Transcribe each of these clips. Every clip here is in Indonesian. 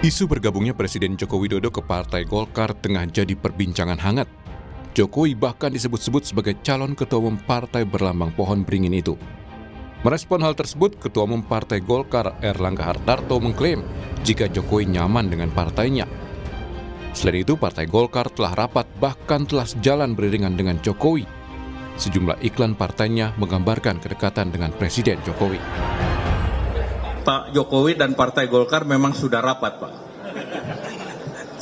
Isu bergabungnya Presiden Joko Widodo ke Partai Golkar tengah jadi perbincangan hangat. Jokowi bahkan disebut-sebut sebagai calon ketua umum partai berlambang pohon beringin itu. Merespon hal tersebut, Ketua Umum Partai Golkar Erlangga Hartarto mengklaim jika Jokowi nyaman dengan partainya. Selain itu, Partai Golkar telah rapat bahkan telah sejalan beriringan dengan Jokowi. Sejumlah iklan partainya menggambarkan kedekatan dengan Presiden Jokowi. Pak Jokowi dan Partai Golkar memang sudah rapat, Pak.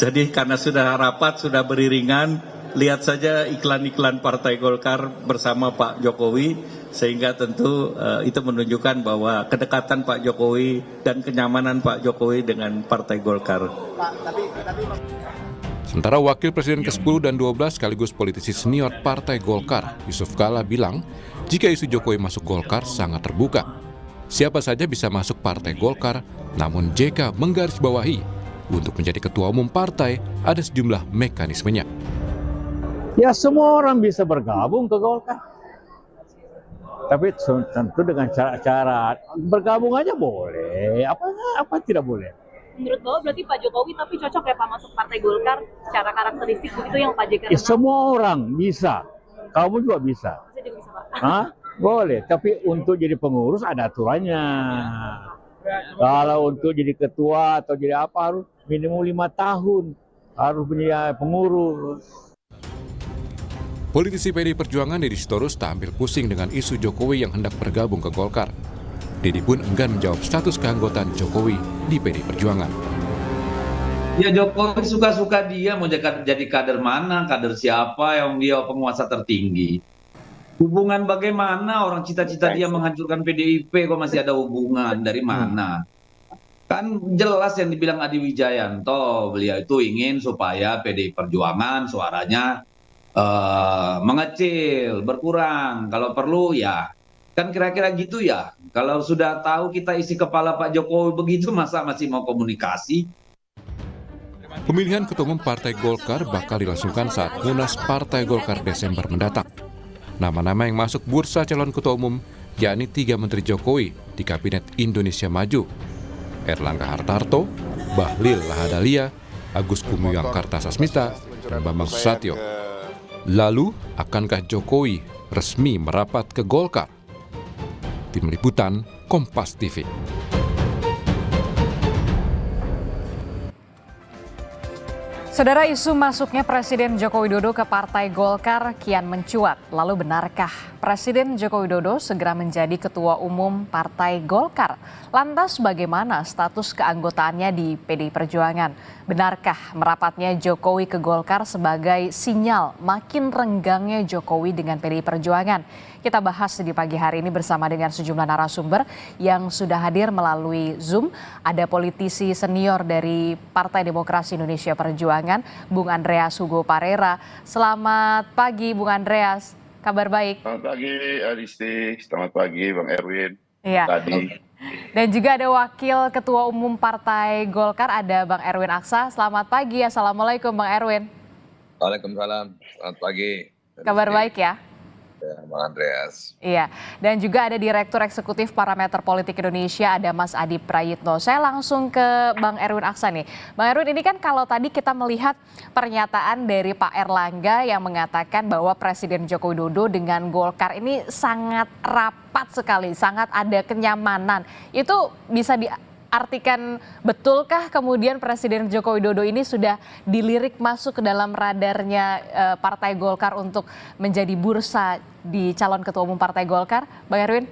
Jadi karena sudah rapat, sudah beriringan, lihat saja iklan-iklan Partai Golkar bersama Pak Jokowi, sehingga tentu itu menunjukkan bahwa kedekatan Pak Jokowi dan kenyamanan Pak Jokowi dengan Partai Golkar. Sementara Wakil Presiden ke-10 dan 12 sekaligus politisi senior Partai Golkar, Yusuf Kala bilang, jika isu Jokowi masuk Golkar sangat terbuka. Siapa saja bisa masuk Partai Golkar, namun JK menggarisbawahi untuk menjadi ketua umum partai ada sejumlah mekanismenya. Ya semua orang bisa bergabung ke Golkar. Tapi tentu dengan cara-cara bergabung aja boleh, apa tidak boleh. Menurut Bapak berarti Pak Jokowi tapi cocok ya Pak masuk Partai Golkar secara karakteristik begitu yang Pak JK? Ya, semua orang bisa, kamu juga bisa. Saya juga bisa Pak. Hah? Boleh, tapi untuk jadi pengurus ada aturannya. Kalau untuk jadi ketua atau jadi apa harus minimum 5 tahun, harus menjadi pengurus. Politisi PDI Perjuangan Deddy Sitorus tak ambil pusing dengan isu Jokowi yang hendak bergabung ke Golkar. Deddy pun enggan menjawab status keanggotaan Jokowi di PDI Perjuangan. Ya Jokowi suka-suka dia mau jadi kader mana, kader siapa yang dia penguasa tertinggi. Hubungan bagaimana orang cita-cita dia menghancurkan PDIP kok masih ada hubungan, dari mana? Kan jelas yang dibilang Adi Wijayanto, beliau itu ingin supaya PDI Perjuangan suaranya mengecil, berkurang. Kalau perlu ya, kan kira-kira gitu ya. Kalau sudah tahu kita isi kepala Pak Jokowi begitu, masa masih mau komunikasi? Pemilihan Ketua Umum Partai Golkar bakal dilangsungkan saat Munas Partai Golkar Desember mendatang. Nama-nama yang masuk bursa calon ketua umum yakni 3 Menteri Jokowi di Kabinet Indonesia Maju. Erlangga Hartarto, Bahlil Lahadalia, Agus Gumiwang Kartasasmita, dan Bambang Susatyo. Lalu, akankah Jokowi resmi merapat ke Golkar? Tim Liputan, Kompas TV. Saudara, isu masuknya Presiden Joko Widodo ke Partai Golkar kian mencuat. Lalu benarkah Presiden Joko Widodo segera menjadi Ketua Umum Partai Golkar? Lantas bagaimana status keanggotaannya di PDI Perjuangan? Benarkah merapatnya Jokowi ke Golkar sebagai sinyal makin renggangnya Jokowi dengan PDI Perjuangan? Kita bahas di pagi hari ini bersama dengan sejumlah narasumber yang sudah hadir melalui Zoom. Ada politisi senior dari Partai Demokrasi Indonesia Perjuangan, Bung Andreas Hugo Parera. Selamat pagi Bung Andreas, kabar baik? Selamat pagi Adisti, selamat pagi Bang Erwin. Iya. Tadi. Dan juga ada Wakil Ketua Umum Partai Golkar, ada Bang Erwin Aksa. Selamat pagi, Assalamualaikum Bang Erwin. Waalaikumsalam, selamat pagi. Kabar baik ya? Ya, Bang Andreas. Iya, dan juga ada Direktur Eksekutif Parameter Politik Indonesia, ada Mas Adi Prayitno. Saya langsung ke Bang Erwin Aksa nih. Bang Erwin, ini kan kalau tadi kita melihat pernyataan dari Pak Erlangga yang mengatakan bahwa Presiden Joko Widodo dengan Golkar ini sangat rapat sekali, sangat ada kenyamanan. Itu bisa diartikan betulkah kemudian Presiden Joko Widodo ini sudah dilirik masuk ke dalam radarnya Partai Golkar untuk menjadi bursa di calon ketua umum Partai Golkar, Bang Erwin?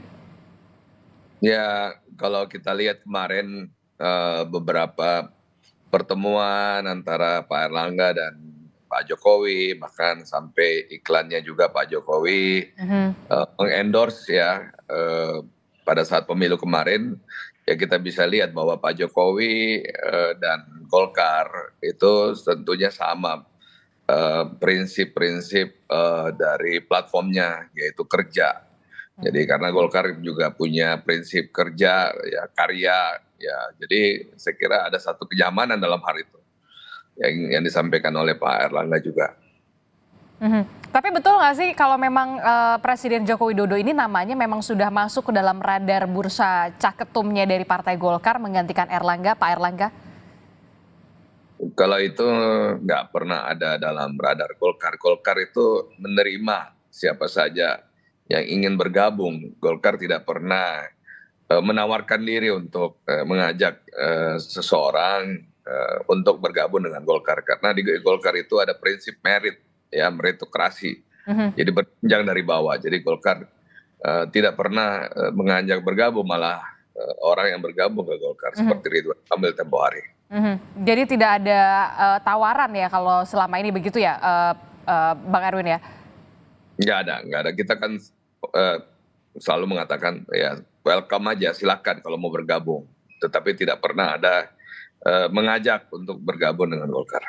Ya, kalau kita lihat kemarin beberapa pertemuan antara Pak Erlangga dan Pak Jokowi, bahkan sampai iklannya juga Pak Jokowi mengendorse ya pada saat pemilu kemarin, ya kita bisa lihat bahwa Pak Jokowi dan Golkar itu tentunya sama prinsip-prinsip dari platformnya, yaitu kerja. Jadi karena Golkar juga punya prinsip kerja, ya karya, ya jadi saya kira ada satu kenyamanan dalam hal itu yang disampaikan oleh Pak Erlangga juga. Tapi betul nggak sih kalau memang Presiden Joko Widodo ini namanya memang sudah masuk ke dalam radar bursa caketumnya dari Partai Golkar menggantikan Erlangga, Pak Erlangga? Kalau itu nggak pernah ada dalam radar Golkar. Golkar itu menerima siapa saja yang ingin bergabung. Golkar tidak pernah menawarkan diri untuk mengajak seseorang untuk bergabung dengan Golkar. Karena di Golkar itu ada prinsip merit, ya, meritokrasi. Jadi berjenjang dari bawah. Jadi Golkar tidak pernah mengajak bergabung, malah orang yang bergabung ke Golkar seperti Ridwan Kamil tempo hari. Jadi tidak ada tawaran ya kalau selama ini begitu ya, Bang Erwin ya? Nggak ada. Kita kan selalu mengatakan ya welcome aja, silakan kalau mau bergabung. Tetapi tidak pernah ada mengajak untuk bergabung dengan Golkar.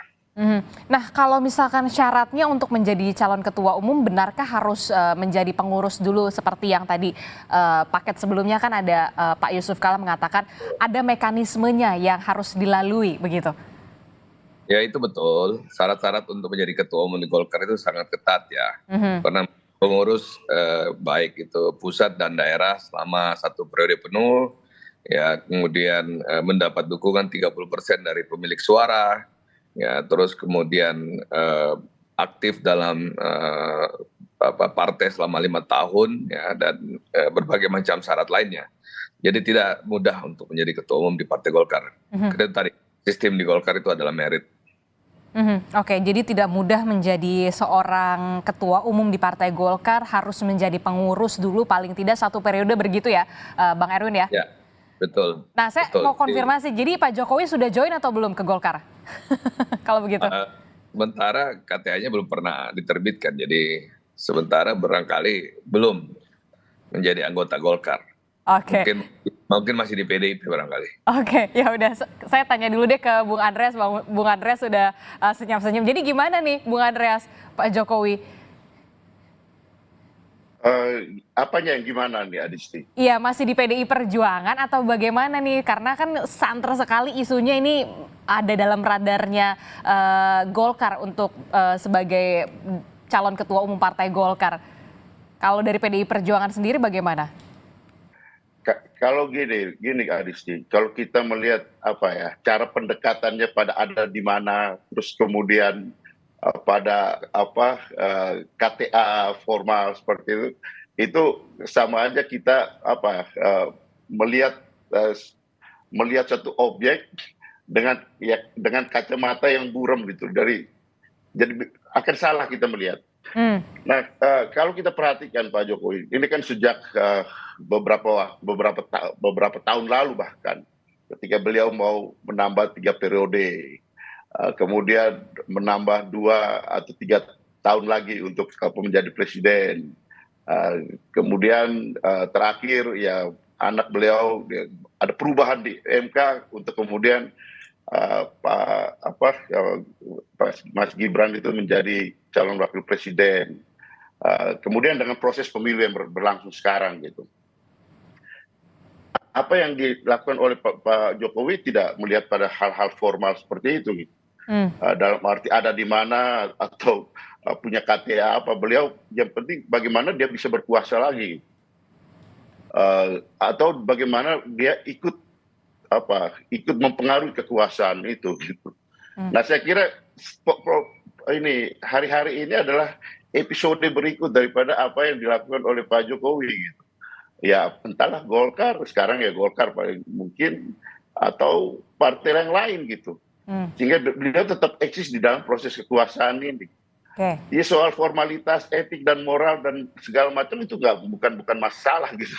Nah, kalau misalkan syaratnya untuk menjadi calon ketua umum, benarkah harus menjadi pengurus dulu seperti yang tadi paket sebelumnya kan ada Pak Yusuf Kala mengatakan ada mekanismenya yang harus dilalui begitu? Ya itu betul, syarat-syarat untuk menjadi ketua umum di Golkar itu sangat ketat ya. Karena pengurus baik itu pusat dan daerah selama 1 periode penuh, ya kemudian mendapat dukungan 30% dari pemilik suara, ya terus kemudian aktif dalam partai selama 5 tahun, ya dan berbagai macam syarat lainnya. Jadi tidak mudah untuk menjadi ketua umum di Partai Golkar. Karena tadi sistem di Golkar itu adalah merit. Oke, jadi tidak mudah menjadi seorang ketua umum di Partai Golkar, harus menjadi pengurus dulu paling tidak 1 periode begitu ya, Bang Erwin ya? Ya, betul. Nah, saya mau konfirmasi, jadi Pak Jokowi sudah join atau belum ke Golkar? Kalau begitu. Sementara KTA-nya belum pernah diterbitkan, jadi sementara barangkali belum menjadi anggota Golkar. Oke. Mungkin masih di PDIP barangkali. Oke, ya udah. Saya tanya dulu deh ke Bung Andreas. Bung Andreas sudah senyum-senyum. Jadi gimana nih, Bung Andreas, Pak Jokowi? Apanya yang gimana nih, Adisti? Iya, masih di PDI Perjuangan atau bagaimana nih? Karena kan santer sekali isunya ini ada dalam radarnya Golkar untuk sebagai calon ketua umum Partai Golkar. Kalau dari PDI Perjuangan sendiri bagaimana? Kalau gini Adisti, kalau kita melihat cara pendekatannya pada ada di mana, terus kemudian pada KTA formal seperti itu sama aja kita melihat satu objek dengan kacamata yang buram gitu, jadi akan salah kita melihat. Nah, kalau kita perhatikan Pak Jokowi, ini kan sejak beberapa tahun lalu bahkan, ketika beliau mau menambah 3 periode, kemudian menambah 2 atau 3 tahun lagi untuk menjadi presiden, kemudian terakhir ya anak beliau ada perubahan di MK untuk kemudian Mas Gibran itu menjadi calon wakil presiden. Kemudian dengan proses pemilu yang berlangsung sekarang gitu. Apa yang dilakukan oleh Pak Jokowi tidak melihat pada hal-hal formal seperti itu. Gitu. Dalam arti ada di mana atau punya KTA apa, beliau yang penting bagaimana dia bisa berkuasa lagi. Atau bagaimana dia ikut mempengaruhi kekuasaan itu gitu. Nah, saya kira ini hari-hari ini adalah episode berikut daripada apa yang dilakukan oleh Pak Jokowi gitu. Ya entahlah Golkar, sekarang ya Golkar paling mungkin, atau partai yang lain gitu. Sehingga beliau tetap eksis di dalam proses kekuasaan ini. Jadi soal formalitas, etik dan moral dan segala macam itu bukan masalah gitu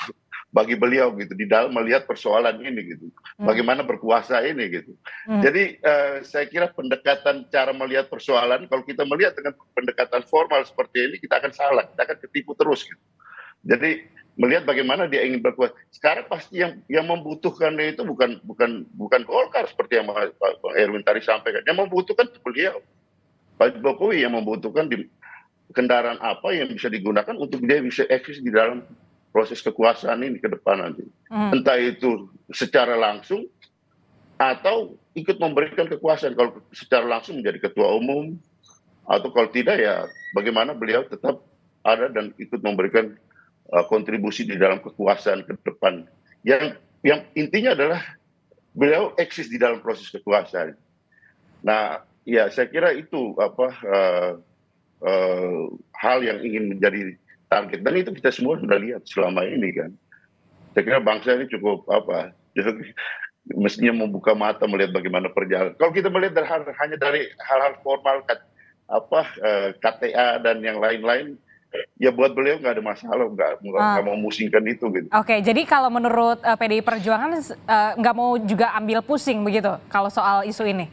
bagi beliau gitu di dalam melihat persoalan ini gitu. Bagaimana berkuasa ini gitu. Jadi saya kira pendekatan cara melihat persoalan, kalau kita melihat dengan pendekatan formal seperti ini, kita akan salah, kita akan ketipu terus gitu. Jadi melihat bagaimana dia ingin berkuasa. Sekarang pasti yang membutuhkannya itu bukan Golkar seperti yang Bang Erwin tadi sampaikan. Yang membutuhkan beliau. Pak Jokowi yang membutuhkan kendaraan apa yang bisa digunakan untuk dia bisa eksis di dalam proses kekuasaan ini ke depan nanti. Entah itu secara langsung atau ikut memberikan kekuasaan. Kalau secara langsung menjadi ketua umum, atau kalau tidak ya bagaimana beliau tetap ada dan ikut memberikan kontribusi di dalam kekuasaan ke depan. Yang intinya adalah beliau eksis di dalam proses kekuasaan. Nah, ya saya kira itu hal yang ingin menjadi target, dan itu kita semua sudah lihat selama ini kan. Saya kira bangsa ini cukup mestinya membuka mata melihat bagaimana perjalanan. Kalau kita melihat hanya dari hal-hal formal KTA dan yang lain-lain, ya buat beliau nggak ada masalah, nggak mau musingkan itu gitu. Oke, jadi kalau menurut PDI Perjuangan nggak mau juga ambil pusing begitu kalau soal isu ini?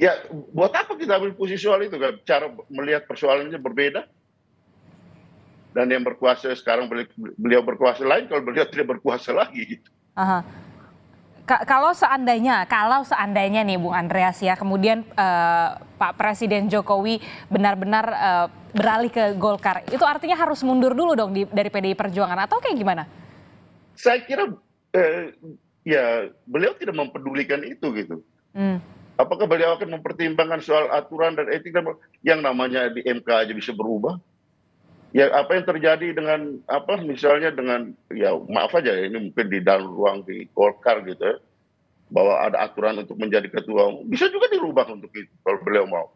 Ya, buat apa kita ambil posisi soal itu kan? Cara melihat persoalannya berbeda. Dan yang berkuasa sekarang beliau berkuasa lain, kalau beliau tidak berkuasa lagi gitu. Aha. Kalau seandainya nih Bung Andreas ya, kemudian Pak Presiden Jokowi benar-benar beralih ke Golkar, itu artinya harus mundur dulu dong dari PDI Perjuangan atau kayak gimana? Saya kira ya beliau tidak mempedulikan itu gitu. Apakah beliau akan mempertimbangkan soal aturan dan etik yang namanya di MK aja bisa berubah? Ya apa yang terjadi dengan misalnya dengan, ya maaf aja ya, ini mungkin di dalam ruang di Golkar gitu ya, bahwa ada aturan untuk menjadi ketua umum, bisa juga dirubah untuk itu kalau beliau mau.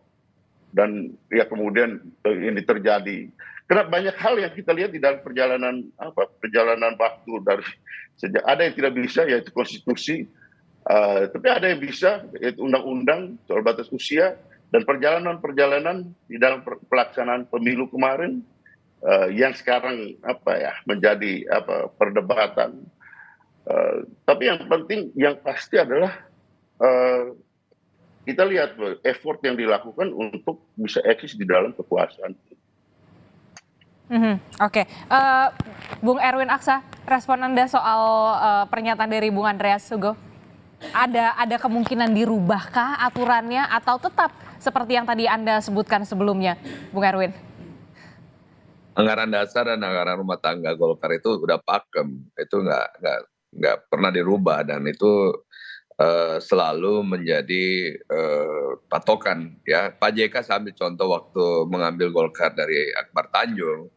Dan ya kemudian ini terjadi. Karena banyak hal yang kita lihat di dalam perjalanan waktu dari sejak ada yang tidak bisa yaitu konstitusi, tapi ada yang bisa yaitu undang-undang soal batas usia dan perjalanan di dalam pelaksanaan pemilu kemarin. Yang sekarang menjadi perdebatan. Tapi yang penting, yang pasti adalah kita lihat effort yang dilakukan untuk bisa eksis di dalam kekuasaan. Oke. Bung Erwin Aksa, respon Anda soal pernyataan dari Bung Andreas Hugo? Ada kemungkinan dirubahkah aturannya atau tetap seperti yang tadi Anda sebutkan sebelumnya, Bung Erwin? Anggaran dasar dan anggaran rumah tangga Golkar itu udah pakem, itu nggak pernah dirubah, dan itu selalu menjadi patokan ya. Pak JK saya ambil contoh waktu mengambil Golkar dari Akbar Tanjung,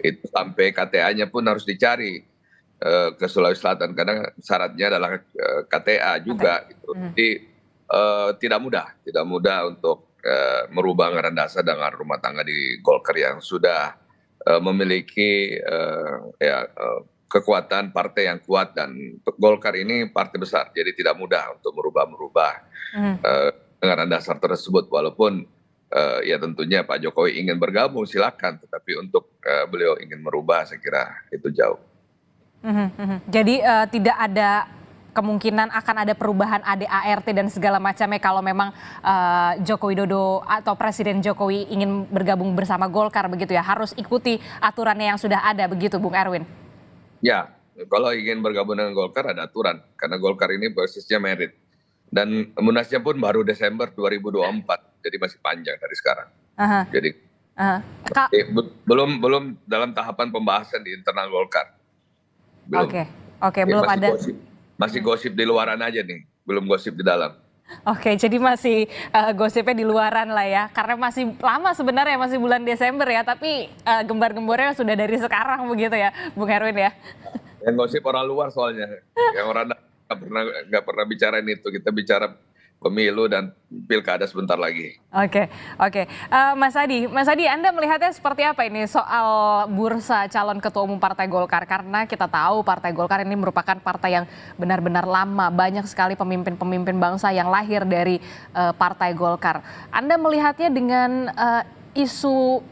itu sampai KTA-nya pun harus dicari ke Sulawesi Selatan karena syaratnya adalah KTA juga. Gitu. Jadi tidak mudah untuk merubah anggaran dasar dan anggaran rumah tangga di Golkar yang sudah memiliki kekuatan partai yang kuat, dan Golkar ini partai besar, jadi tidak mudah untuk merubah anggaran dasar tersebut. Walaupun ya tentunya Pak Jokowi ingin bergabung silakan, tetapi untuk beliau ingin merubah saya kira itu jauh. Jadi tidak ada kemungkinan akan ada perubahan ADART dan segala macamnya kalau memang Joko Widodo atau Presiden Jokowi ingin bergabung bersama Golkar begitu ya, harus ikuti aturannya yang sudah ada begitu Bung Erwin? Ya, kalau ingin bergabung dengan Golkar ada aturan, karena Golkar ini basisnya merit. Dan munasnya pun baru Desember 2024, jadi masih panjang dari sekarang. Jadi belum dalam tahapan pembahasan di internal Golkar. Oke, belum ada. Masih gosip di luaran aja nih, belum gosip di dalam. Oke, jadi masih gosipnya di luaran lah ya, karena masih lama sebenarnya, masih bulan Desember ya, tapi gembar-gembornya sudah dari sekarang begitu ya, Bung Erwin ya. Yang gosip orang luar soalnya, yang orang nggak pernah bicarain itu, kita bicara pemilu dan pilkada sebentar lagi. Oke. Mas Adi, Anda melihatnya seperti apa ini soal bursa calon ketua umum Partai Golkar? Karena kita tahu Partai Golkar ini merupakan partai yang benar-benar lama, banyak sekali pemimpin-pemimpin bangsa yang lahir dari Partai Golkar. Anda melihatnya dengan isu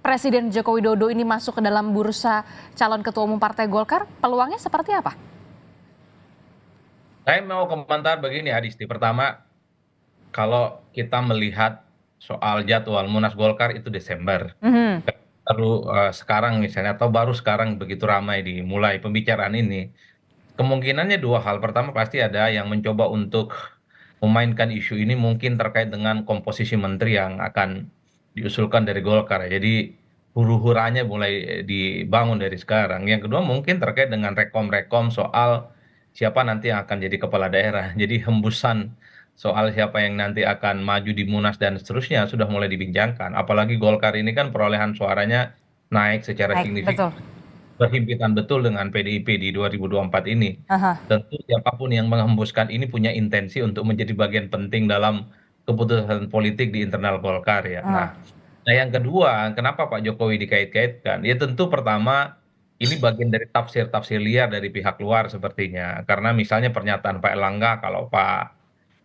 Presiden Joko Widodo ini masuk ke dalam bursa calon ketua umum Partai Golkar, peluangnya seperti apa? Saya mau komentar begini Adisti. Pertama, kalau kita melihat soal jadwal Munas Golkar itu Desember. Baru sekarang misalnya, atau baru sekarang begitu ramai dimulai pembicaraan ini. Kemungkinannya dua hal. Pertama pasti ada yang mencoba untuk memainkan isu ini mungkin terkait dengan komposisi menteri yang akan diusulkan dari Golkar. Jadi huru-huranya mulai dibangun dari sekarang. Yang kedua mungkin terkait dengan rekom-rekom soal siapa nanti yang akan jadi kepala daerah. Jadi hembusan soal siapa yang nanti akan maju di Munas dan seterusnya sudah mulai dibincangkan. Apalagi Golkar ini kan perolehan suaranya naik secara signifikan. berhimpitan betul dengan PDIP di 2024 ini. Aha. Tentu siapapun yang menghembuskan ini punya intensi untuk menjadi bagian penting dalam keputusan politik di internal Golkar ya. Nah, yang kedua, kenapa Pak Jokowi dikait-kaitkan? Ya tentu pertama ini bagian dari tafsir-tafsir liar dari pihak luar sepertinya. Karena misalnya pernyataan Pak Erlangga kalau Pak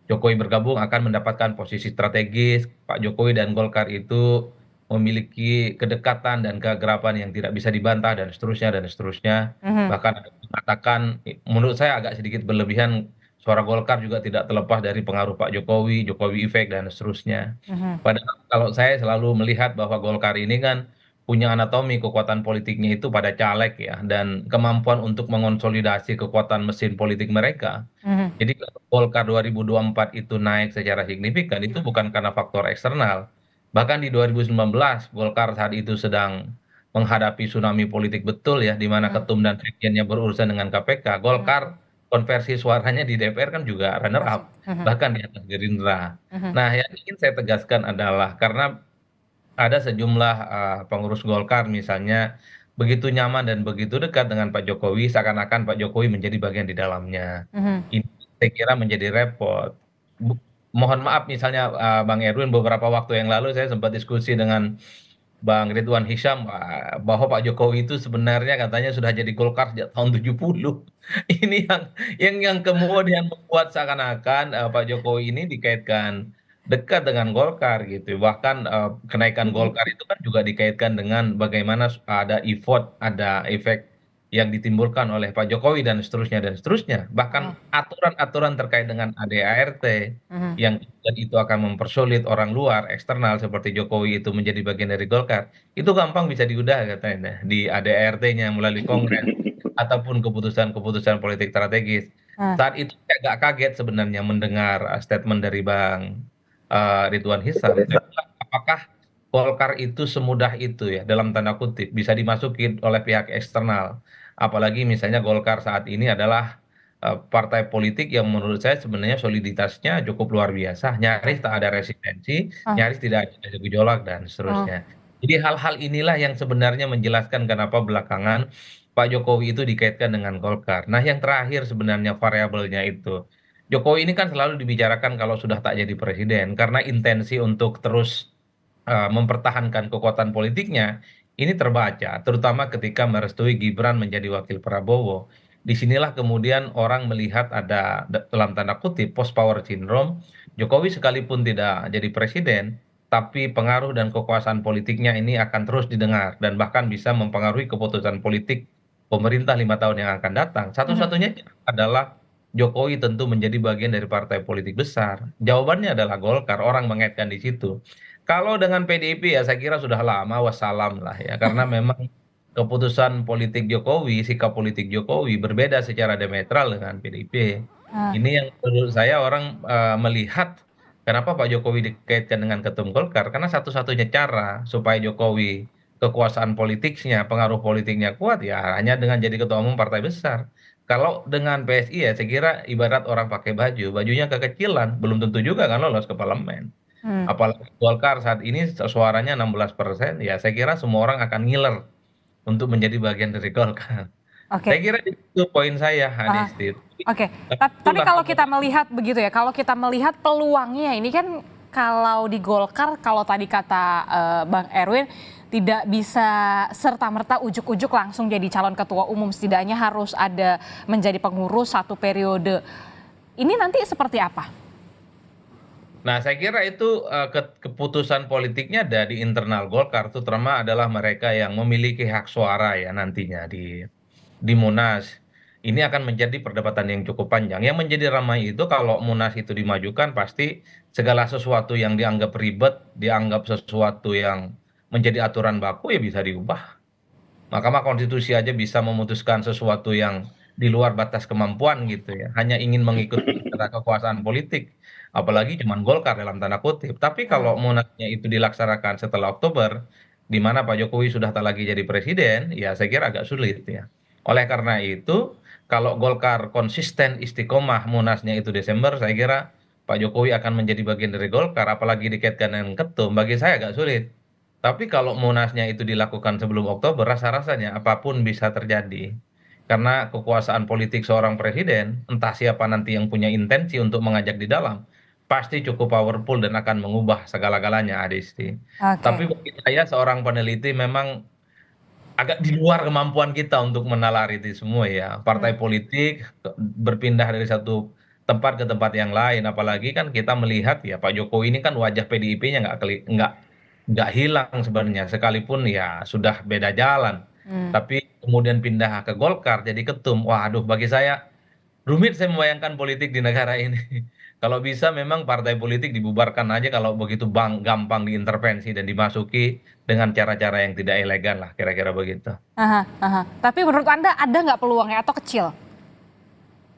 Jokowi bergabung akan mendapatkan posisi strategis, Pak Jokowi dan Golkar itu memiliki kedekatan dan keakraban yang tidak bisa dibantah dan seterusnya dan seterusnya. Bahkan ada yang mengatakan, menurut saya agak sedikit berlebihan, suara Golkar juga tidak terlepas dari pengaruh Pak Jokowi, Jokowi efek dan seterusnya. Padahal kalau saya selalu melihat bahwa Golkar ini kan punya anatomi kekuatan politiknya itu pada caleg ya, dan kemampuan untuk mengonsolidasi kekuatan mesin politik mereka. Jadi kalau Golkar 2024 itu naik secara signifikan itu bukan karena faktor eksternal. Bahkan di 2019 Golkar saat itu sedang menghadapi tsunami politik betul ya, di mana ketum dan sekjennya berurusan dengan KPK. Golkar konversi suaranya di DPR kan juga runner up, bahkan di atas Gerindra. Nah, yang ingin saya tegaskan adalah karena ada sejumlah pengurus Golkar misalnya begitu nyaman dan begitu dekat dengan Pak Jokowi, seakan-akan Pak Jokowi menjadi bagian di dalamnya. Ini saya kira menjadi repot. Mohon maaf misalnya Bang Erwin, beberapa waktu yang lalu saya sempat diskusi dengan Bang Ridwan Hisham bahwa Pak Jokowi itu sebenarnya katanya sudah jadi Golkar sejak tahun 70. Ini yang kemudian membuat seakan-akan Pak Jokowi ini dikaitkan dekat dengan Golkar gitu. Bahkan kenaikan Golkar itu kan juga dikaitkan dengan bagaimana ada effort, ada efek yang ditimbulkan oleh Pak Jokowi dan seterusnya dan seterusnya. Bahkan aturan-aturan terkait dengan ADART yang dan itu akan mempersulit orang luar eksternal seperti Jokowi itu menjadi bagian dari Golkar. Itu gampang bisa diudah katanya di ADART-nya melalui Kongres ataupun keputusan-keputusan politik strategis. Saat itu saya agak kaget sebenarnya mendengar statement dari Bang Ridwan Hisam. Apakah Golkar itu semudah itu ya dalam tanda kutip bisa dimasukin oleh pihak eksternal? Apalagi misalnya Golkar saat ini adalah partai politik yang menurut saya sebenarnya soliditasnya cukup luar biasa, nyaris tak ada resistensi, nyaris tidak ada gejolak dan seterusnya. Jadi hal-hal inilah yang sebenarnya menjelaskan kenapa belakangan Pak Jokowi itu dikaitkan dengan Golkar. Nah, yang terakhir sebenarnya variabelnya itu Jokowi ini kan selalu dibicarakan kalau sudah tak jadi presiden karena intensi untuk terus mempertahankan kekuatan politiknya ini terbaca, terutama ketika merestui Gibran menjadi wakil Prabowo. Disinilah kemudian orang melihat ada dalam tanda kutip post power syndrome. Jokowi sekalipun tidak jadi presiden, tapi pengaruh dan kekuasaan politiknya ini akan terus didengar dan bahkan bisa mempengaruhi keputusan politik pemerintah 5 tahun yang akan datang. Satu-satunya adalah Jokowi tentu menjadi bagian dari partai politik besar. Jawabannya adalah Golkar, orang mengaitkan di situ. Kalau dengan PDIP ya saya kira sudah lama wassalam lah ya, karena memang keputusan politik Jokowi, sikap politik Jokowi berbeda secara diametral dengan PDIP. Ini yang menurut saya orang melihat kenapa Pak Jokowi dikaitkan dengan ketum Golkar, karena satu-satunya cara supaya Jokowi kekuasaan politiknya, pengaruh politiknya kuat ya hanya dengan jadi ketua umum partai besar. Kalau dengan PSI ya saya kira ibarat orang pakai baju, bajunya kekecilan, belum tentu juga kan lolos ke parlemen. Apalagi Golkar saat ini suaranya 16%, ya saya kira semua orang akan ngiler untuk menjadi bagian dari Golkar. Saya kira itu poin saya, Adisti. Tapi kalau kita melihat begitu ya, kalau kita melihat peluangnya ini kan kalau di Golkar, kalau tadi kata Bang Erwin, tidak bisa serta-merta ujuk-ujuk langsung jadi calon ketua umum, setidaknya harus ada menjadi pengurus 1 periode. Ini nanti seperti apa? Nah, saya kira itu keputusan politiknya ada di internal Golkar, terutama adalah mereka yang memiliki hak suara ya nantinya di Munas. Ini akan menjadi perdebatan yang cukup panjang. Yang menjadi ramai itu kalau Munas itu dimajukan pasti segala sesuatu yang dianggap ribet, dianggap sesuatu yang menjadi aturan baku ya bisa diubah. Mahkamah Konstitusi aja bisa memutuskan sesuatu yang di luar batas kemampuan gitu ya. Hanya ingin mengikuti kekuasaan politik. Apalagi cuman Golkar dalam tanda kutip. Tapi kalau Munasnya itu dilaksanakan setelah Oktober, di mana Pak Jokowi sudah tak lagi jadi presiden, ya saya kira agak sulit ya. Oleh karena itu, kalau Golkar konsisten istiqomah Munasnya itu Desember, saya kira Pak Jokowi akan menjadi bagian dari Golkar, apalagi dikaitkan dengan ketum, bagi saya agak sulit. Tapi kalau Munasnya itu dilakukan sebelum Oktober, rasa-rasanya apapun bisa terjadi. Karena kekuasaan politik seorang presiden, entah siapa nanti yang punya intensi untuk mengajak di dalam, pasti cukup powerful dan akan mengubah segala-galanya, Adisti. Oke. Tapi bagi saya seorang peneliti memang agak di luar kemampuan kita untuk menalar itu semua ya. Partai politik berpindah dari satu tempat ke tempat yang lain, apalagi kan kita melihat ya Pak Jokowi ini kan wajah PDIP-nya nggak hilang sebenarnya, sekalipun ya sudah beda jalan. Tapi kemudian pindah ke Golkar jadi ketum. Waduh, bagi saya rumit saya membayangkan politik di negara ini. Kalau bisa memang partai politik dibubarkan aja kalau begitu gampang diintervensi dan dimasuki dengan cara-cara yang tidak elegan lah, kira-kira begitu. Aha, aha. Tapi menurut Anda ada nggak peluangnya atau kecil?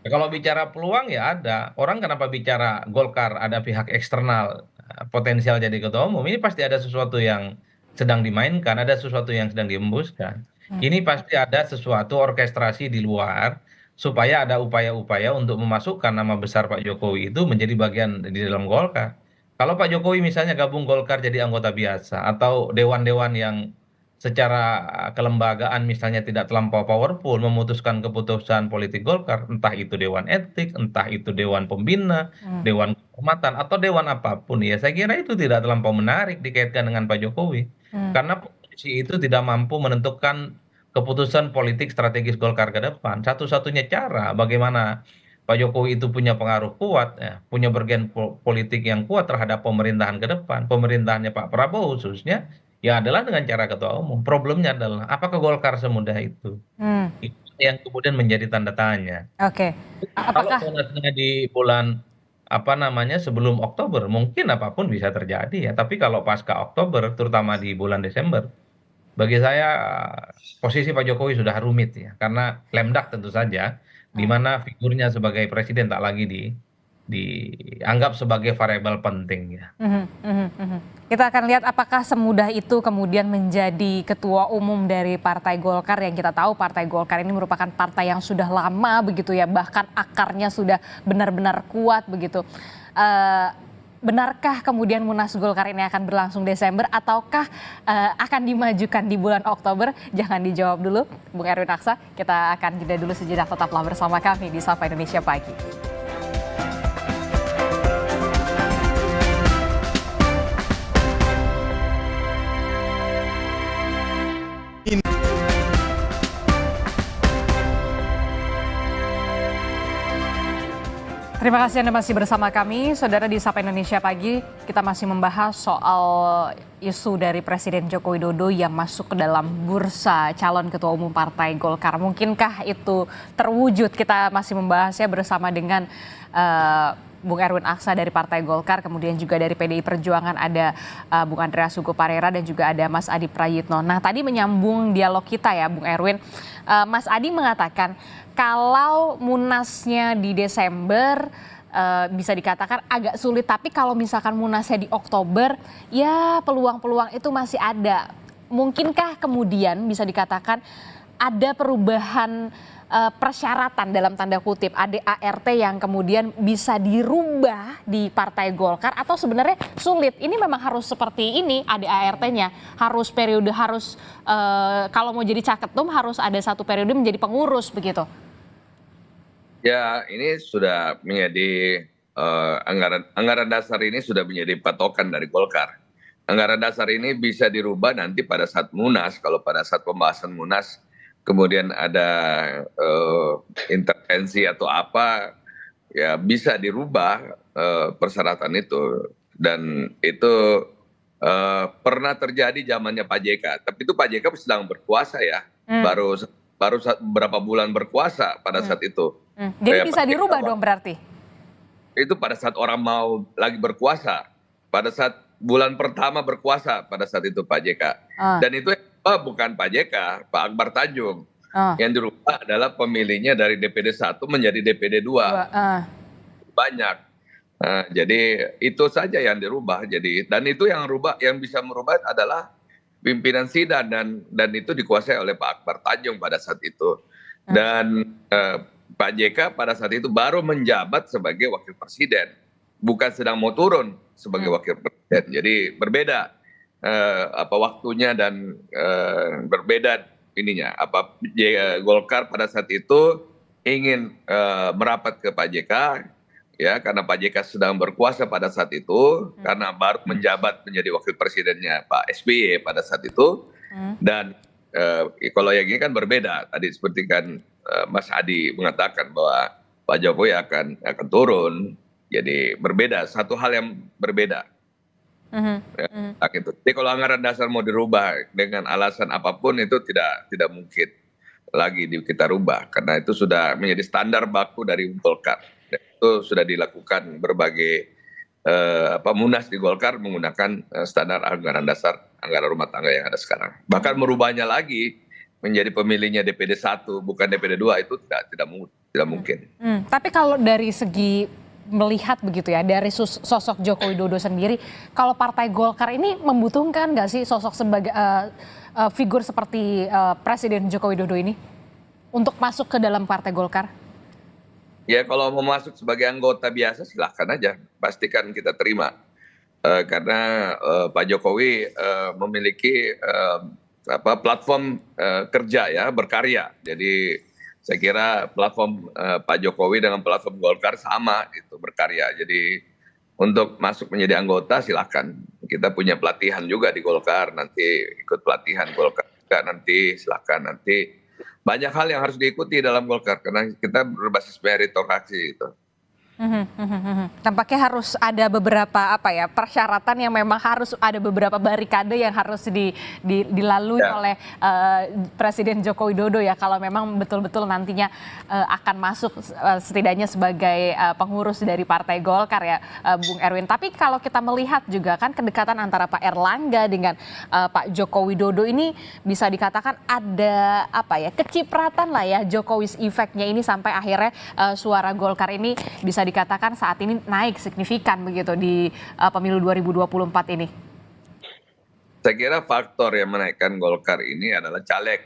Ya, kalau bicara peluang ya ada. Orang kenapa bicara Golkar ada pihak eksternal potensial jadi ketua umum, ini pasti ada sesuatu yang sedang dimainkan, ada sesuatu yang sedang diembuskan. Ini pasti ada sesuatu orkestrasi di luar supaya ada upaya-upaya untuk memasukkan nama besar Pak Jokowi itu menjadi bagian di dalam Golkar. Kalau Pak Jokowi misalnya gabung Golkar jadi anggota biasa atau dewan-dewan yang secara kelembagaan misalnya tidak terlampau powerful memutuskan keputusan politik Golkar, entah itu dewan etik, entah itu dewan pembina, dewan kehormatan atau dewan apapun ya, saya kira itu tidak terlampau menarik dikaitkan dengan Pak Jokowi. Karena posisi itu tidak mampu menentukan keputusan politik strategis Golkar ke depan. Satu-satunya cara bagaimana Pak Jokowi itu punya pengaruh kuat, ya, punya bergen politik yang kuat terhadap pemerintahan ke depan, pemerintahannya Pak Prabowo khususnya, ya adalah dengan cara ketua umum. Problemnya adalah apakah Golkar semudah itu? Hmm, Itu yang kemudian menjadi tanda tanya. Oke. Kalau Apakah Munasnya di bulan apa namanya sebelum Oktober, mungkin apapun bisa terjadi ya. Tapi kalau pasca Oktober, terutama di bulan Desember, bagi saya posisi Pak Jokowi sudah rumit ya, karena lemdak tentu saja, di mana figurnya sebagai presiden tak lagi dianggap sebagai variabel penting ya. Mhm, mhm, mhm. Kita akan lihat apakah semudah itu kemudian menjadi ketua umum dari Partai Golkar, yang kita tahu Partai Golkar ini merupakan partai yang sudah lama begitu ya, bahkan akarnya sudah benar-benar kuat begitu. Eh, Benarkah kemudian Munas Golkar ini akan berlangsung Desember ataukah akan dimajukan di bulan Oktober? Jangan dijawab dulu, Bung Erwin Aksa. Kita akan jeda dulu sejenak, tetaplah bersama kami di Sapa Indonesia Pagi. Terima kasih Anda masih bersama kami, Saudara di Sapa Indonesia Pagi. Kita masih membahas soal isu dari Presiden Joko Widodo yang masuk ke dalam bursa calon ketua umum Partai Golkar. Mungkinkah itu terwujud? Kita masih membahasnya bersama dengan Bung Erwin Aksa dari Partai Golkar, kemudian juga dari PDI Perjuangan ada Bung Andreas Hugo Parera dan juga ada Mas Adi Prayitno. Nah, tadi menyambung dialog kita ya Bung Erwin, Mas Adi mengatakan kalau Munasnya di Desember bisa dikatakan agak sulit, tapi kalau misalkan Munasnya di Oktober ya peluang-peluang itu masih ada. Mungkinkah kemudian bisa dikatakan ada perubahan persyaratan dalam tanda kutip ADART yang kemudian bisa dirubah di Partai Golkar, atau sebenarnya sulit? Ini memang harus seperti ini ADART-nya, harus periode, harus kalau mau jadi caketum harus ada satu periode menjadi pengurus begitu. Ya, ini sudah menjadi anggaran dasar ini sudah menjadi patokan dari Golkar. Anggaran dasar ini bisa dirubah nanti pada saat Munas, kalau pada saat pembahasan Munas kemudian ada intervensi atau apa, ya bisa dirubah persyaratan itu. Dan itu pernah terjadi zamannya Pak JK, tapi itu Pak JK sedang berkuasa ya, baru beberapa bulan berkuasa pada saat itu. Jadi bisa dirubah dong berarti? Itu pada saat orang mau lagi berkuasa, pada saat bulan pertama berkuasa pada saat itu Pak JK. Dan itu bukan Pak JK, Pak Akbar Tanjung. Yang dirubah adalah pemilihnya dari DPD 1 menjadi DPD 2. Banyak. Nah, jadi itu saja yang dirubah. Dan itu yang bisa merubah adalah pimpinan sidang, dan itu dikuasai oleh Pak Akbar Tanjung pada saat itu. Dan Pak JK pada saat itu baru menjabat sebagai wakil presiden, bukan sedang mau turun sebagai wakil presiden. Jadi berbeda. waktunya dan berbeda ininya. Golkar pada saat itu ingin merapat ke Pak JK, ya, karena Pak JK sedang berkuasa pada saat itu, karena baru menjabat menjadi wakil presidennya Pak SBY pada saat itu. Dan kalau yang ini kan berbeda. Tadi seperti kan Mas Adi mengatakan bahwa Pak Jokowi akan turun. Jadi berbeda, satu hal yang berbeda. Gitu. Jadi kalau anggaran dasar mau dirubah dengan alasan apapun itu tidak mungkin lagi kita rubah, karena itu sudah menjadi standar baku dari Golkar. Dan itu sudah dilakukan berbagai munas di Golkar menggunakan standar anggaran dasar, anggaran rumah tangga yang ada sekarang. Bahkan merubahnya lagi menjadi pemilihnya DPD 1 bukan DPD 2 itu tidak mungkin. Tapi kalau dari segi melihat begitu ya, dari sosok Joko Widodo sendiri, kalau Partai Golkar ini membutuhkan nggak sih sosok sebagai figur seperti Presiden Joko Widodo ini untuk masuk ke dalam Partai Golkar? Ya kalau mau masuk sebagai anggota biasa silahkan aja, pastikan kita terima. Karena Pak Jokowi memiliki platform kerja ya, berkarya. Jadi saya kira platform Pak Jokowi dengan platform Golkar sama gitu, berkarya. Jadi untuk masuk menjadi anggota silahkan. Kita punya pelatihan juga di Golkar, nanti ikut pelatihan Golkar juga nanti silahkan. Nanti banyak hal yang harus diikuti dalam Golkar karena kita berbasis meritokrasi gitu. Tampaknya harus ada beberapa persyaratan yang memang harus ada beberapa barikade yang harus dilalui oleh Presiden Joko Widodo ya, kalau memang betul-betul nantinya akan masuk setidaknya sebagai pengurus dari Partai Golkar ya, Bung Erwin. Tapi kalau kita melihat juga kan kedekatan antara Pak Erlangga dengan Pak Joko Widodo ini bisa dikatakan ada kecipratan lah ya, Jokowi's effect-nya ini sampai akhirnya suara Golkar ini bisa dikatakan saat ini naik signifikan begitu di pemilu 2024 ini. Saya kira faktor yang menaikkan Golkar ini adalah caleg.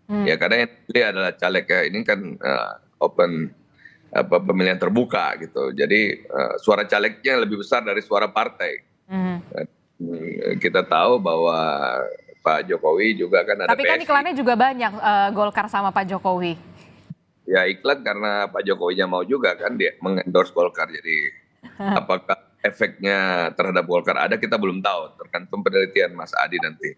Ya karena ini adalah caleg ya, ini kan open pemilihan terbuka gitu. Jadi suara calegnya lebih besar dari suara partai. Kita tahu bahwa Pak Jokowi juga kan ada Tapi kan iklannya juga banyak Golkar sama Pak Jokowi. Ya iklan karena Pak Jokowinya mau juga kan dia mengendorse Golkar. Jadi apakah efeknya terhadap Golkar ada kita belum tahu, tergantung penelitian Mas Adi nanti.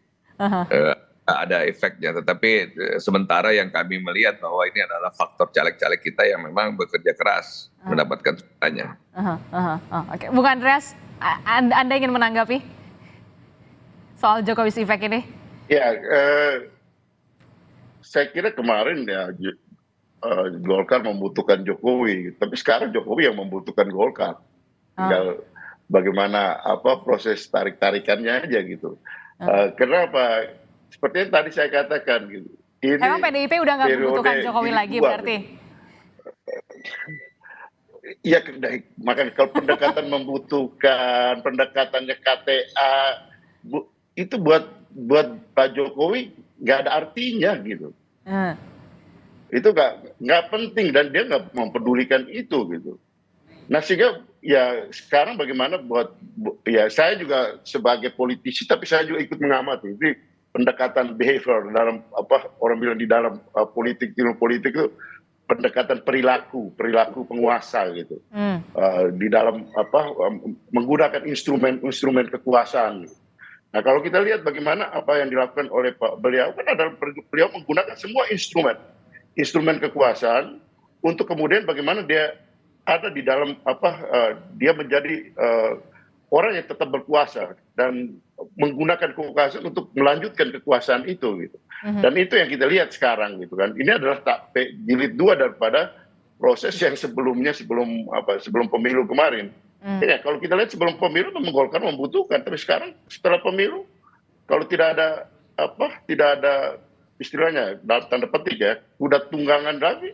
Ada efeknya, tetapi sementara yang kami melihat bahwa ini adalah faktor caleg-caleg kita yang memang bekerja keras mendapatkan suaranya. Oke, Bung Andreas, Anda ingin menanggapi soal Jokowi's effect ini? Ya, saya kira kemarin ya Golkar membutuhkan Jokowi, tapi sekarang Jokowi yang membutuhkan Golkar. Tinggal bagaimana proses tarik-tarikannya aja gitu. Kenapa? Seperti yang tadi saya katakan gitu. Emang PDIP udah nggak membutuhkan Jokowi lagi berarti? Iya, makanya kalau pendekatan membutuhkan, pendekatannya KTA, itu buat Pak Jokowi nggak ada artinya gitu. Itu nggak penting dan dia nggak mempedulikan itu gitu. Nah sehingga ya sekarang bagaimana ya saya juga sebagai politisi tapi saya juga ikut mengamati ini pendekatan behavior dalam orang bilang di dalam ilmu politik itu pendekatan perilaku penguasa gitu. Di dalam menggunakan instrumen kekuasaan. Nah kalau kita lihat bagaimana apa yang dilakukan oleh beliau kan adalah beliau menggunakan semua instrumen kekuasaan untuk kemudian bagaimana dia ada di dalam dia menjadi orang yang tetap berkuasa dan menggunakan kekuasaan untuk melanjutkan kekuasaan itu gitu. Dan itu yang kita lihat sekarang gitu kan. Ini adalah jilid 2 daripada proses yang sebelum pemilu kemarin. Ya kalau kita lihat sebelum pemilu memang Golkar membutuhkan, tapi sekarang setelah pemilu kalau tidak ada istilahnya dalam tanda petik ya, udah tunggangan lagi,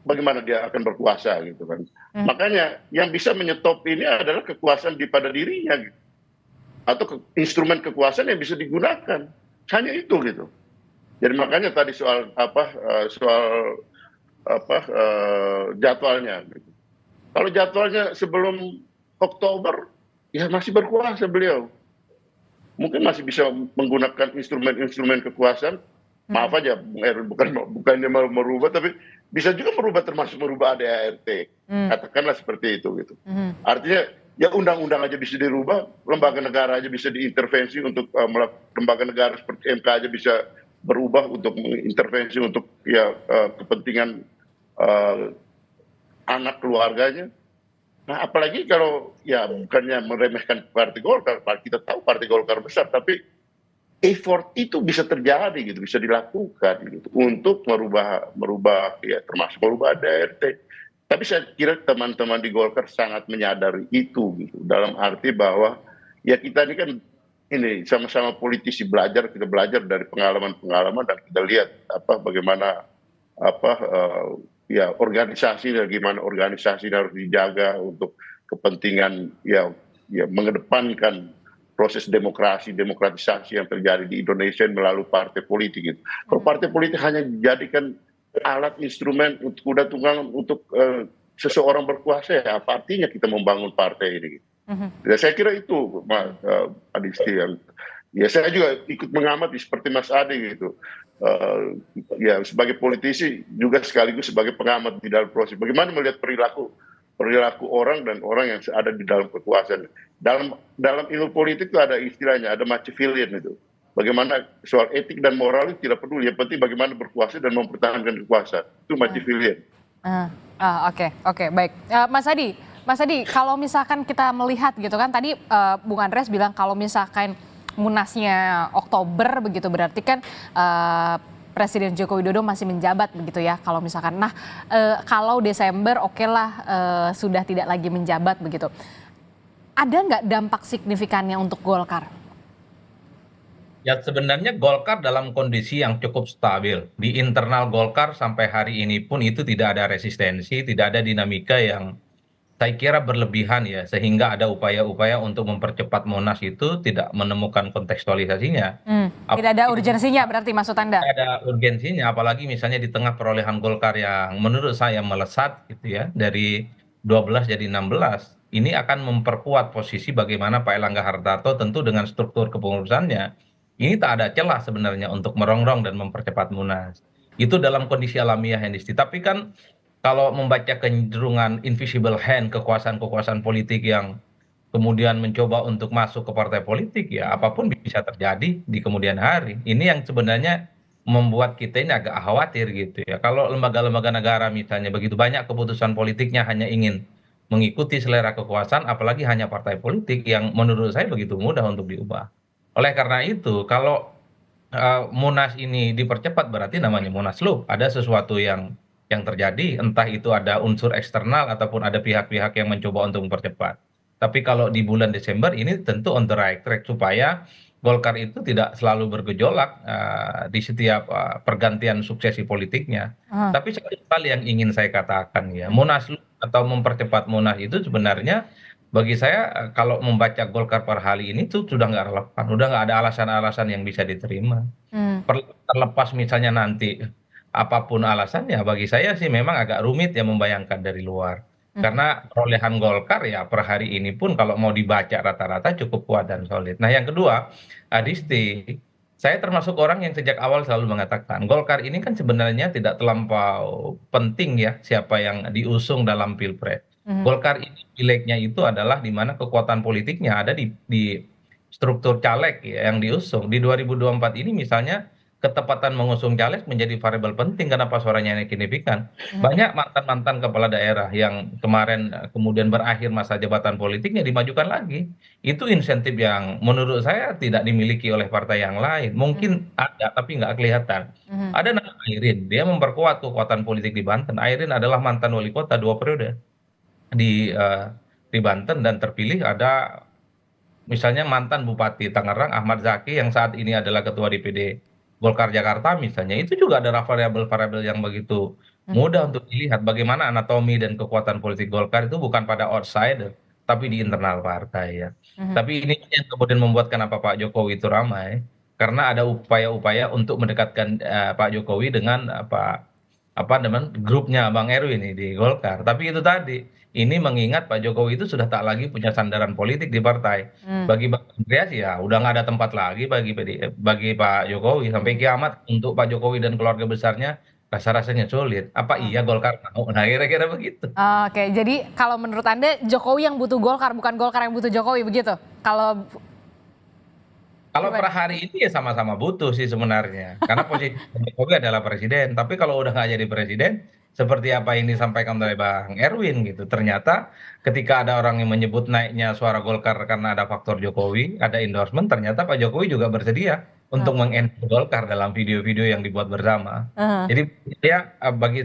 bagaimana dia akan berkuasa gitu kan. Makanya yang bisa menyetop ini adalah kekuasaan pada dirinya gitu. Atau instrumen kekuasaan yang bisa digunakan. Hanya itu gitu. Jadi makanya tadi soal jadwalnya gitu. Kalau jadwalnya sebelum Oktober ya masih berkuasa beliau. mungkin masih bisa menggunakan instrumen-instrumen kekuasaan. Maaf aja, Bung Erwin, bukannya mau merubah, tapi bisa juga merubah, termasuk merubah ADART. Katakanlah seperti itu gitu. Artinya ya undang-undang aja bisa dirubah, lembaga negara aja bisa diintervensi untuk lembaga negara seperti MK aja bisa berubah untuk mengintervensi untuk ya kepentingan anak keluarganya. Nah, apalagi kalau ya bukannya meremehkan Partai Golkar, kita tahu Partai Golkar besar, tapi effort itu bisa terjadi gitu, bisa dilakukan gitu untuk merubah ya termasuk merubah ADART. Tapi saya kira teman-teman di Golkar sangat menyadari itu gitu, dalam arti bahwa ya kita ini kan ini sama-sama politisi kita belajar dari pengalaman-pengalaman dan kita lihat bagaimana ya organisasi dan gimana organisasi harus dijaga untuk kepentingan ya mengedepankan proses demokratisasi yang terjadi di Indonesia melalui partai politik gitu. Kalau partai politik hanya dijadikan alat instrumen untuk kuda tunggang untuk seseorang berkuasa, ya apa artinya kita membangun partai ini gitu. Ya, saya kira itu Mas Adisti, ya saya juga ikut mengamati seperti Mas Adi gitu. Ya sebagai politisi juga sekaligus sebagai pengamat di dalam proses bagaimana melihat perilaku orang dan orang yang ada di dalam kekuasaan. Dalam ilmu politik itu ada istilahnya, ada Machiavellian itu. Bagaimana soal etik dan moral itu tidak peduli, yang penting bagaimana berkuasa dan mempertahankan kekuasaan. Itu Machiavellian. Oke, baik. Mas Adi, kalau misalkan kita melihat gitu kan tadi Bung Andreas bilang kalau misalkan Munasnya Oktober begitu berarti kan Presiden Joko Widodo masih menjabat begitu ya kalau misalkan. Nah, kalau Desember oke lah sudah tidak lagi menjabat begitu. Ada nggak dampak signifikannya untuk Golkar? Ya sebenarnya Golkar dalam kondisi yang cukup stabil. Di internal Golkar sampai hari ini pun itu tidak ada resistensi, tidak ada dinamika yang saya kira berlebihan ya, sehingga ada upaya-upaya untuk mempercepat Monas itu tidak menemukan kontekstualisasinya. Tidak ada urgensinya berarti maksud Anda? Tidak ada urgensinya, apalagi misalnya di tengah perolehan Golkar yang menurut saya melesat gitu ya, dari 12 jadi 16. Ini akan memperkuat posisi bagaimana Pak Erlangga Hartarto tentu dengan struktur kepengurusannya. Ini tak ada celah sebenarnya untuk merongrong dan mempercepat Munas. Itu dalam kondisi alamiah yang tapi kan kalau membaca kecenderungan invisible hand kekuasaan-kekuasaan politik yang kemudian mencoba untuk masuk ke partai politik ya apapun bisa terjadi di kemudian hari. Ini yang sebenarnya membuat kita ini agak khawatir gitu ya. Kalau lembaga-lembaga negara misalnya begitu banyak keputusan politiknya hanya ingin mengikuti selera kekuasaan, apalagi hanya partai politik yang menurut saya begitu mudah untuk diubah. Oleh karena itu, kalau Munas ini dipercepat berarti namanya Munaslup. Ada sesuatu yang terjadi, entah itu ada unsur eksternal ataupun ada pihak-pihak yang mencoba untuk mempercepat. Tapi kalau di bulan Desember ini tentu on the right track supaya Golkar itu tidak selalu bergejolak di setiap pergantian suksesi politiknya. Tapi satu hal yang ingin saya katakan ya, Munaslup atau mempercepat Munas itu sebenarnya bagi saya kalau membaca Golkar per hari ini tuh sudah nggak relevan, udah nggak ada alasan-alasan yang bisa diterima. Terlepas misalnya nanti apapun alasannya, bagi saya sih memang agak rumit ya membayangkan dari luar. Karena perolehan Golkar ya per hari ini pun kalau mau dibaca rata-rata cukup kuat dan solid. Nah yang kedua, Adisti, saya termasuk orang yang sejak awal selalu mengatakan Golkar ini kan sebenarnya tidak terlampau penting ya siapa yang diusung dalam Pilpres. Golkar ini pileknya itu adalah di mana kekuatan politiknya ada di struktur caleg ya, yang diusung. Di 2024 ini misalnya ketepatan mengusung caleg menjadi variabel penting kenapa suaranya signifikan. Banyak mantan-mantan kepala daerah yang kemarin kemudian berakhir masa jabatan politiknya dimajukan lagi. Itu insentif yang menurut saya tidak dimiliki oleh partai yang lain. Mungkin ada tapi nggak kelihatan. Ada nama Airin, dia memperkuat kekuatan politik di Banten. Airin adalah mantan wali kota 2 periode di Banten dan terpilih ada misalnya mantan Bupati Tangerang Ahmad Zaki yang saat ini adalah ketua DPD Golkar Jakarta misalnya, itu juga ada variabel-variabel yang begitu mudah untuk dilihat bagaimana anatomi dan kekuatan politik Golkar itu bukan pada outsider, tapi di internal partai ya. Tapi ini yang kemudian membuat kenapa Pak Jokowi itu ramai, karena ada upaya-upaya untuk mendekatkan Pak Jokowi dengan grupnya Bang Erwin ini di Golkar. Tapi itu tadi, ini mengingat Pak Jokowi itu sudah tak lagi punya sandaran politik di partai. Bagi Bang Andreas ya udah nggak ada tempat lagi bagi Pak Jokowi sampai kiamat untuk Pak Jokowi dan keluarga besarnya rasa-rasanya sulit. Apa iya Golkar mau? Nah kira-kira begitu. Oke, jadi kalau menurut Anda Jokowi yang butuh Golkar, bukan Golkar yang butuh Jokowi, begitu? Kalau per Gimana? hari ini ya sama-sama butuh sih sebenarnya. Karena posisi Jokowi adalah presiden. Tapi kalau udah nggak jadi presiden, seperti apa yang disampaikan oleh Bang Erwin gitu. Ternyata ketika ada orang yang menyebut naiknya suara Golkar karena ada faktor Jokowi, ada endorsement, ternyata Pak Jokowi juga bersedia untuk mengendorse Golkar dalam video-video yang dibuat bersama. Heeh. Jadi ya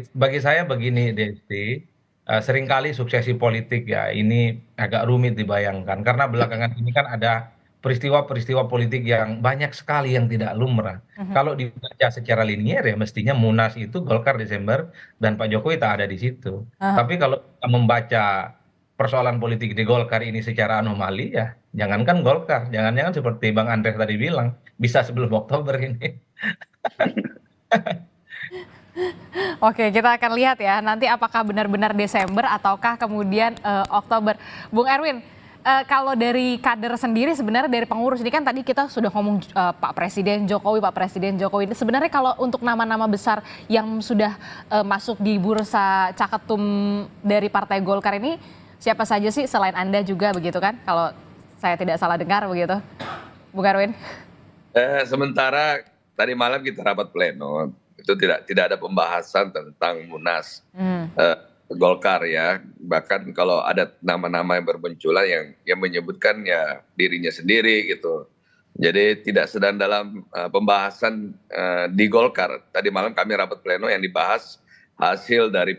bagi saya begini Desti, seringkali suksesi politik ya ini agak rumit dibayangkan karena belakangan ini kan ada peristiwa-peristiwa politik yang banyak sekali yang tidak lumrah. Kalau dibaca secara linier ya mestinya Munas itu Golkar Desember dan Pak Jokowi tak ada di situ. Heeh. Tapi kalau kita membaca persoalan politik di Golkar ini secara anomali ya jangankan Golkar, jangan-jangan seperti Bang Andreas tadi bilang bisa sebelum Oktober ini. Oke, kita akan lihat ya nanti apakah benar-benar Desember ataukah kemudian Oktober. Bung Erwin, kalau dari kader sendiri sebenarnya dari pengurus ini kan tadi kita sudah ngomong Pak Presiden Jokowi. Sebenarnya kalau untuk nama-nama besar yang sudah masuk di bursa caketum dari Partai Golkar ini siapa saja sih selain Anda juga begitu kan? Kalau saya tidak salah dengar begitu, Bung Erwin. Sementara tadi malam kita rapat pleno, itu tidak ada pembahasan tentang Munas Golkar ya. Bahkan kalau ada nama-nama yang bermunculan yang menyebutkan ya dirinya sendiri gitu. Jadi tidak sedang dalam pembahasan di Golkar. Tadi malam kami rapat pleno yang dibahas hasil dari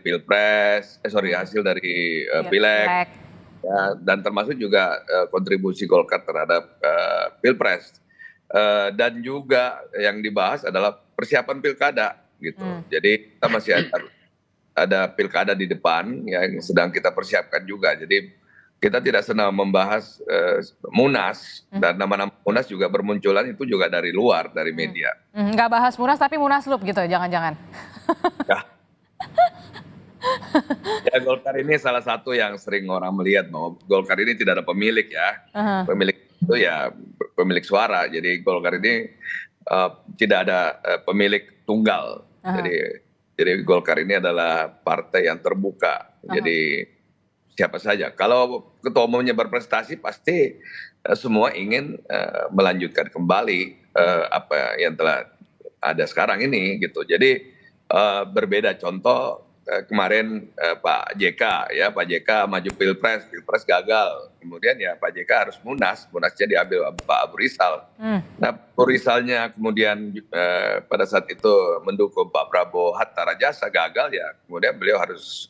hasil dari Pileg ya, dan termasuk juga kontribusi Golkar terhadap Pilpres. Dan juga yang dibahas adalah persiapan pilkada gitu. Jadi kita masih ada pilkada di depan yang sedang kita persiapkan juga. Jadi kita tidak senang membahas Munas dan nama-nama Munas juga bermunculan itu juga dari luar, dari media. Nggak bahas Munas tapi Munaslup gitu, jangan-jangan. Ya Golkar ini salah satu yang sering orang melihat bahwa Golkar ini tidak ada pemilik ya. Pemilik itu ya pemilik suara. Jadi Golkar ini tidak ada pemilik tunggal. Jadi Golkar ini adalah partai yang terbuka. Jadi siapa saja. Kalau ketua umumnya berprestasi pasti semua ingin melanjutkan kembali apa yang telah ada sekarang ini gitu. Jadi berbeda contoh kemarin Pak JK maju Pilpres gagal. Kemudian ya Pak JK harus Munasnya diambil Pak Abu Rizal. Nah Abu Rizalnya kemudian pada saat itu mendukung Pak Prabowo Hatta Rajasa gagal ya. Kemudian beliau harus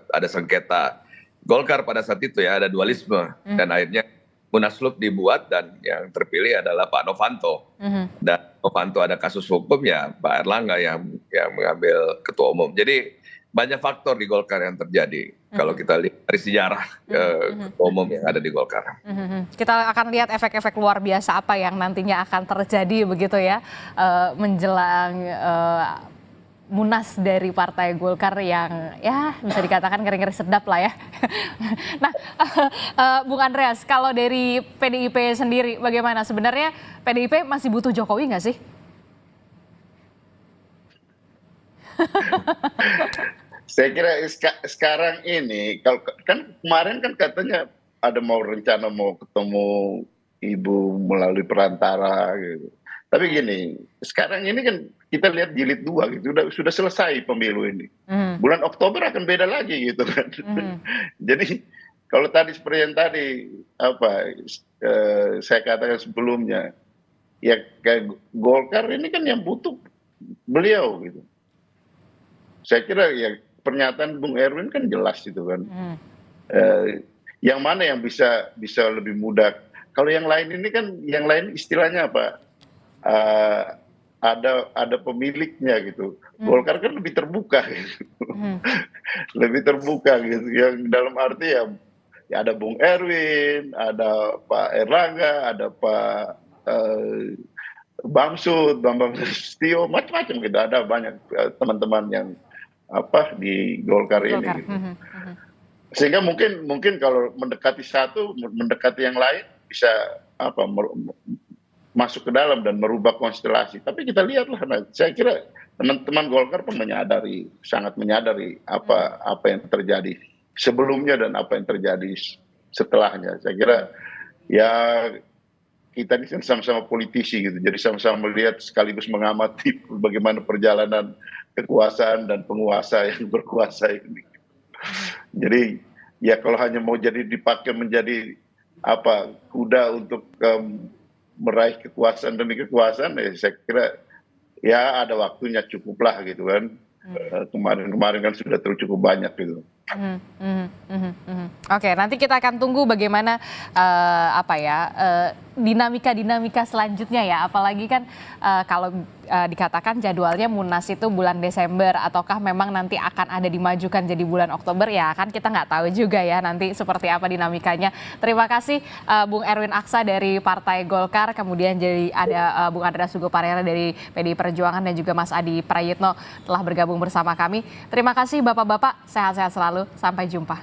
ada sengketa Golkar pada saat itu ya, ada dualisme dan akhirnya Munaslup dibuat dan yang terpilih adalah Pak Novanto. Dan Novanto ada kasus hukum ya Pak Erlangga yang mengambil ketua umum. Jadi banyak faktor di Golkar yang terjadi kalau kita lihat dari sejarah ketua umum yang ada di Golkar. Kita akan lihat efek-efek luar biasa apa yang nantinya akan terjadi begitu ya menjelang Munas dari Partai Golkar yang ya bisa dikatakan ngeri-ngeri sedap lah ya. Nah, Bung Andreas, kalau dari PDIP sendiri bagaimana? Sebenarnya PDIP masih butuh Jokowi nggak sih? Saya kira sekarang ini, kalau kan kemarin kan katanya ada rencana mau ketemu ibu melalui perantara gitu. Tapi gini, sekarang ini kan kita lihat jilid 2 gitu, sudah selesai pemilu ini. Bulan Oktober akan beda lagi gitu kan. Jadi kalau tadi seperti yang tadi saya katakan sebelumnya, ya kayak Golkar ini kan yang butuh beliau gitu. Saya kira ya pernyataan Bung Erwin kan jelas gitu kan. Yang mana yang bisa lebih mudah. Kalau yang lain ini kan, yang lain istilahnya apa? Ada pemiliknya gitu. Golkar kan lebih terbuka gitu. Lebih terbuka gitu. Yang dalam arti ya ada Bung Erwin, ada Pak Erlangga, ada Pak Bamsud, Bambang Susatyo, macam-macam gitu. Ada banyak teman-teman yang di Golkar ini. Gitu. Sehingga mungkin kalau mendekati satu, mendekati yang lain bisa masuk ke dalam dan merubah konstelasi. Tapi kita lihatlah, saya kira teman-teman Golkar pun sangat menyadari apa yang terjadi sebelumnya dan apa yang terjadi setelahnya. Saya kira ya kita ini kan sama-sama politisi gitu, jadi sama-sama melihat sekaligus mengamati bagaimana perjalanan kekuasaan dan penguasa yang berkuasa ini. Jadi ya kalau hanya mau dipakai menjadi kuda untuk meraih kekuasaan demi kekuasaan, saya kira ya ada waktunya, cukuplah gitu kan. Kemarin kan sudah cukup banyak gitu. Oke, nanti kita akan tunggu bagaimana dinamika selanjutnya ya. Apalagi kan kalau dikatakan jadwalnya Munas itu bulan Desember, ataukah memang nanti akan ada dimajukan jadi bulan Oktober, ya kan kita nggak tahu juga ya nanti seperti apa dinamikanya. Terima kasih Bung Erwin Aksa dari Partai Golkar, kemudian jadi ada Bung Andreas Hugo Parera dari PDI Perjuangan, dan juga Mas Adi Prayitno telah bergabung bersama kami. Terima kasih Bapak-Bapak, sehat-sehat selalu, sampai jumpa.